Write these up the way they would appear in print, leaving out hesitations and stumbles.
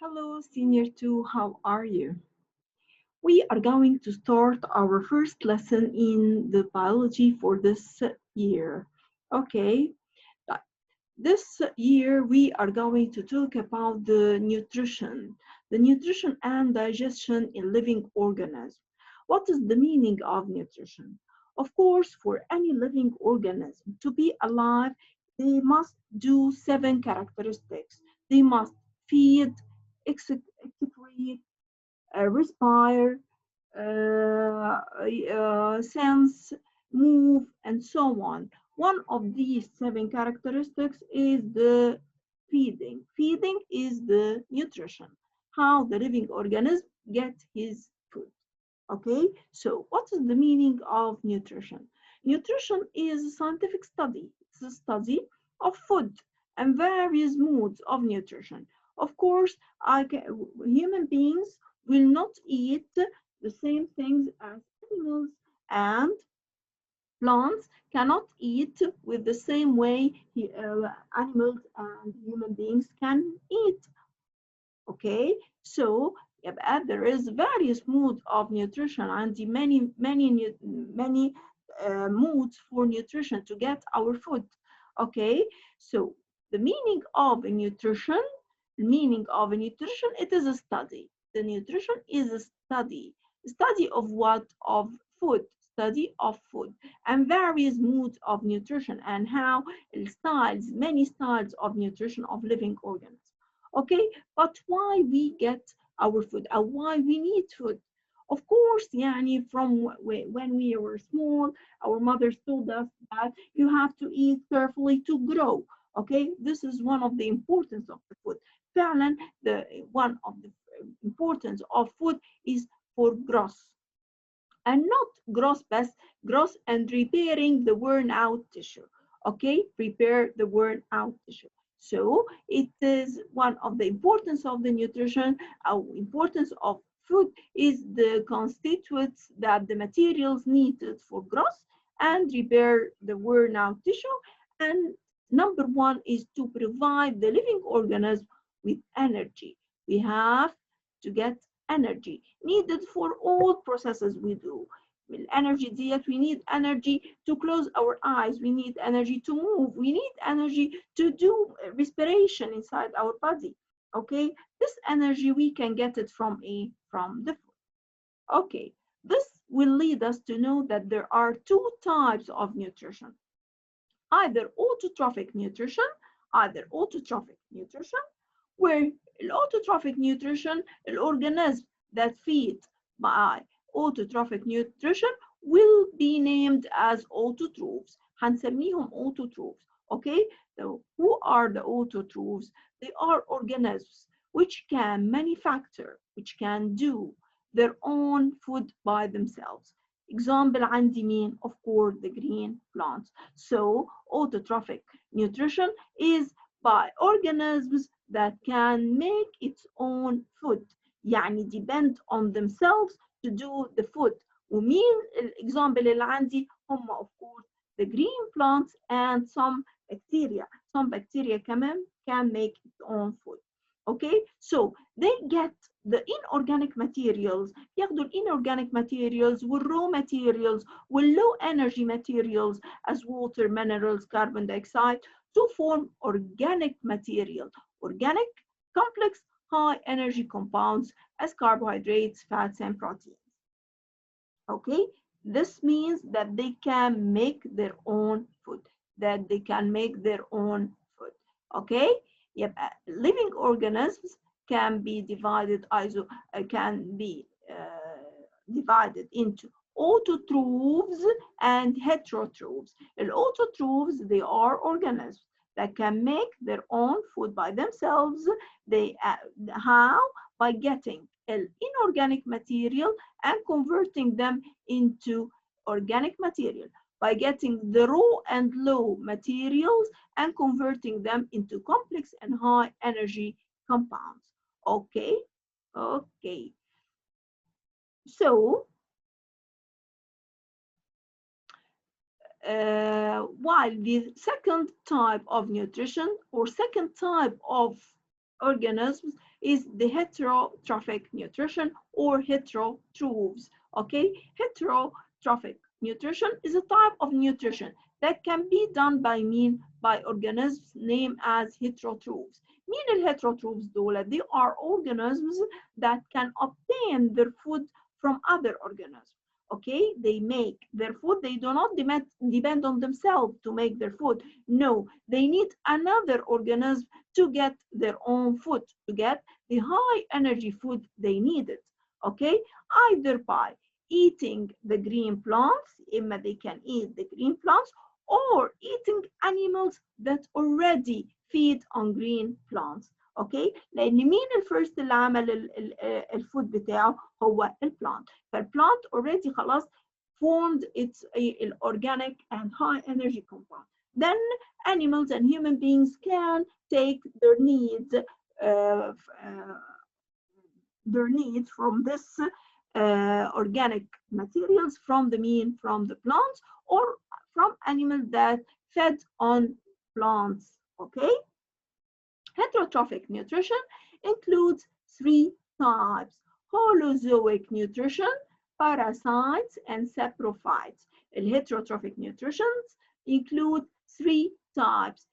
Hello, Senior 2, how are you? We are going to start our first lesson in the biology for this year. Okay, uh, this year we are going to talk about the nutrition and digestion in living organisms. What is the meaning of nutrition? Of course, for any living organism to be alive, they must do seven characteristics. They must feed, excrete, respire, sense, move, and so on. One of these seven characteristics is the feeding. Feeding is the nutrition, how the living organism gets his food. Okay, so what is the meaning of nutrition? Nutrition is a scientific study. It's a study of food and various modes of nutrition. Of course, human beings will not eat the same things as animals, and plants cannot eat with the same way animals and human beings can eat. Okay, so يبقى there is various modes of nutrition and many modes for nutrition to get our food. Okay, so the meaning of a nutrition, it is a study. The nutrition is a study of what? Of food, study of food and various modes of nutrition and how many styles of nutrition of living organisms. Okay, but why we get our food and why we need food? Of course, يعني from when we were small, our mothers told us that you have to eat carefully to grow. Okay, this is one of the importance of the food. فعلا, one of the importance of food is for growth, and not growth best, growth and repairing the worn out tissue. Okay, repair the worn out tissue. So it is one of the importance of the nutrition, importance of food is the constituents that the materials needed for growth and repair the worn out tissue. And number one is to provide the living organism with energy. We have to get energy needed for all processes we do. Energy diet, we need energy to close our eyes, we need energy to move, we need energy to do respiration inside our body. Okay, this energy we can get it from the food. Okay, this will lead us to know that there are two types of nutrition: either autotrophic nutrition, where autotrophic nutrition, organisms that feed by autotrophic nutrition will be named as autotrophs. هنسميهم autotrophs. Okay, so who are the autotrophs? They are organisms which can manufacture, which can do their own food by themselves. Example عندي مين? Of course, the green plants. So autotrophic nutrition is by organisms that can make its own food, يعني depend on themselves to do the food. ومين الإكزامبل اللي عندي؟ هم of course the green plants and some bacteria. Some bacteria can make its own food. Okay, so they get the inorganic materials. ياخدوا inorganic materials raw materials low energy materials as water, minerals, carbon dioxide to form organic material. Organic, complex, high energy compounds as carbohydrates, fats, and proteins. Okay, this means that they can make their own food, Okay, living organisms can be divided divided into autotrophs and heterotrophs. Autotrophs, they are organisms that can make their own food by themselves. How? By getting inorganic material and converting them into organic material, by getting the raw and low materials and converting them into complex and high energy compounds. Okay, okay. So while the second type of nutrition or second type of organisms is the heterotrophic nutrition or heterotrophs. Okay, heterotrophic nutrition is a type of nutrition that can be done by organisms named as heterotrophs. مين الهيتروتروفز دول؟ They are organisms that can obtain their food from other organisms. Okay, they make their food. They do not depend on themselves to make their food. No, they need another organism to get their own food, to get the high energy food they needed. Okay, either by eating the green plants, إما they can eat the green plants, or eating animals that already feed on green plants. اوكي، لان مين الفيرست اللي عمل الفود بتاعه؟ هو البلانت. فالبلانت already خلاص formed its organic and high energy compound. Then animals and human beings can take their needs from this organic materials from the plants or from animals that fed on plants. Okay. Heterotrophic nutrition includes 3 types: holozoic nutrition, parasites, and saprophytes. Heterotrophic nutrition include 3 types: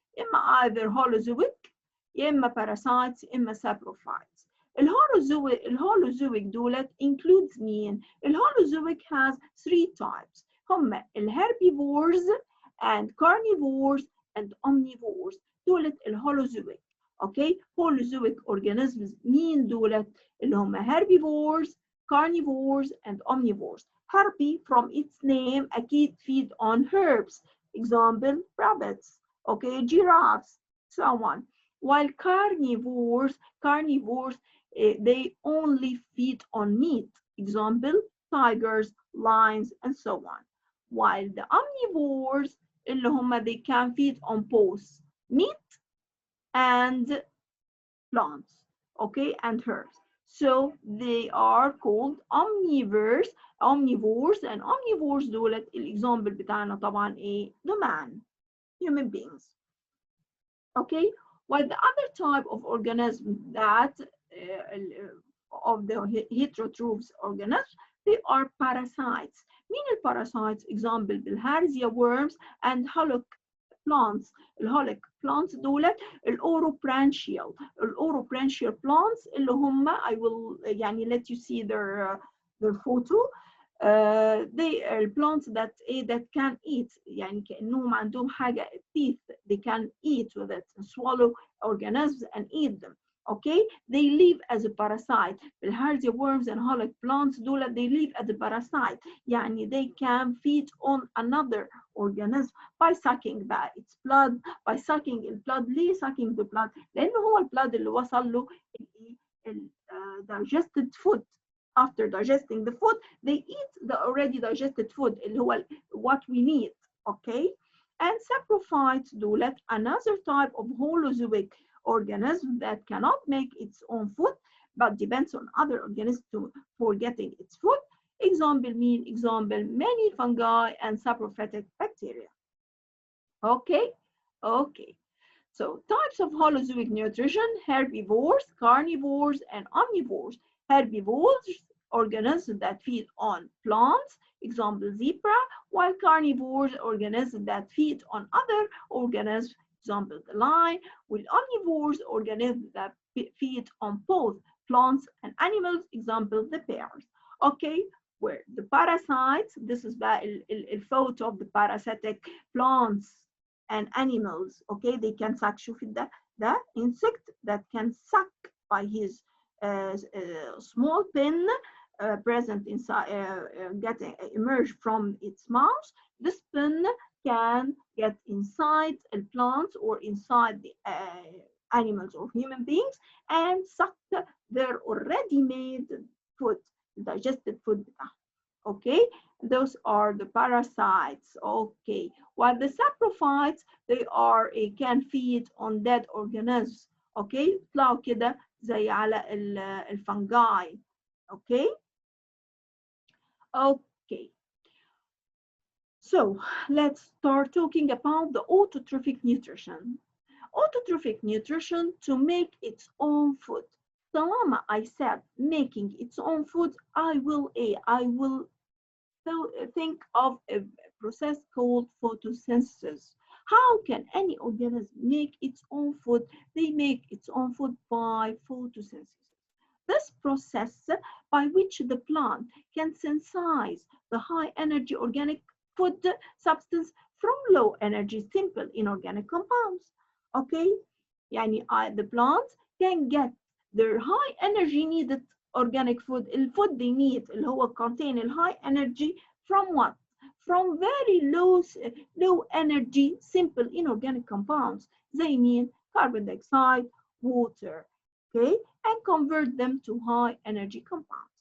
either holozoic, parasites, saprophytes. الهولوزويك دولت includes مين؟ الهولوزويك has 3 types. هم herbivores and carnivores and omnivores. دولت الهولوزويك. اوكي، holozoic organisms مين دولت؟ اللي هم herbivores, carnivores and omnivores. Herbi from its name أكيد feed on herbs. Example, rabbits, okay, giraffes, so on. While carnivores they only feed on meat. Example, tigers, lions and so on. While the omnivores اللي هم they can feed on both meat and plants, okay, and herbs. So they are called omnivores. And omnivores دولت الإكزامبل بتاعنا طبعا إيه؟ the man, human beings. Okay, while the other type of organism that of the heterotrophs organisms, they are parasites. مين الباراسايتس؟ example بالهارزيا worms and holic plants. الهوليك plants دولت الأوروبرانشيال plants اللي هم I will يعني let you see their photo. They are plants that can eat، يعني كأنهم عندهم حاجة teeth they can eat with it, swallow organisms and eat them. Okay, they live as a parasite. الهاردي worms and holic plants دول they live as a parasite، يعني they can feed on another organism by sucking its blood, by sucking البلد. ليه sucking the blood؟ لأنه هو البلد اللي وصل له digested food. After digesting the food, they eat the already digested food اللي هو what we need. Okay, and saprophytes دولت another type of holozoic organism that cannot make its own food but depends on other organisms for getting its food. Example mean example many fungi and saprophytic bacteria. Okay. So types of holozoic nutrition: herbivores, carnivores and omnivores. Herbivores, organisms that feed on plants, example zebra, while carnivores, organisms that feed on other organisms, example the lion, with omnivores, organisms that feed on both plants and animals, example the bears. Okay, where the parasites, this is a photo of the parasitic plants and animals. Okay, they can suck. شوفي the insect that can suck by his small pin present inside, getting emerged from its mouth. This pin can get inside the plants or inside the animals or human beings and suck their already made food, digested food. Okay, those are the parasites. Okay, while the saprophytes they can feed on dead organisms. Okay, يطلعوا كده زي على الفنجاي. Okay. Okay. So let's start talking about the autotrophic nutrition. Autotrophic nutrition to make its own food. طالما I said making its own food, I will think of a process called photosynthesis. How can any organism make its own food? They make its own food by photosynthesis. This process by which the plant can synthesize the high energy organic food substance from low energy simple inorganic compounds. Okay, يعني the plants can get their high energy needed organic food, الفود they need اللي هو contain high energy from what? From very low energy simple inorganic compounds. They mean carbon dioxide, water, okay, and convert them to high energy compounds.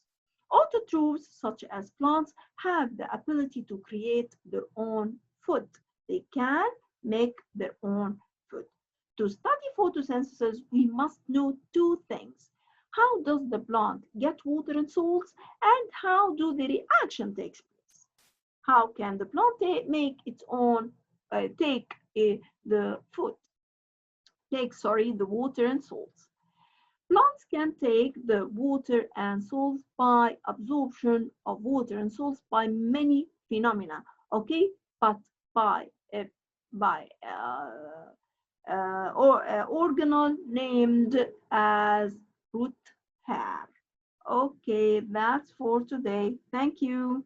Autotrophs, such as plants, have the ability to create their own food. They can make their own food. To study photosynthesis, we must know two things. How does the plant get water and salts, and how do the reaction takes place? How can the plant make its own, take the food, the water and salts? Plants can take the water and salts by absorption of water and salts by many phenomena, okay? But by uh, organelle named as root hair. Okay, that's for today. Thank you.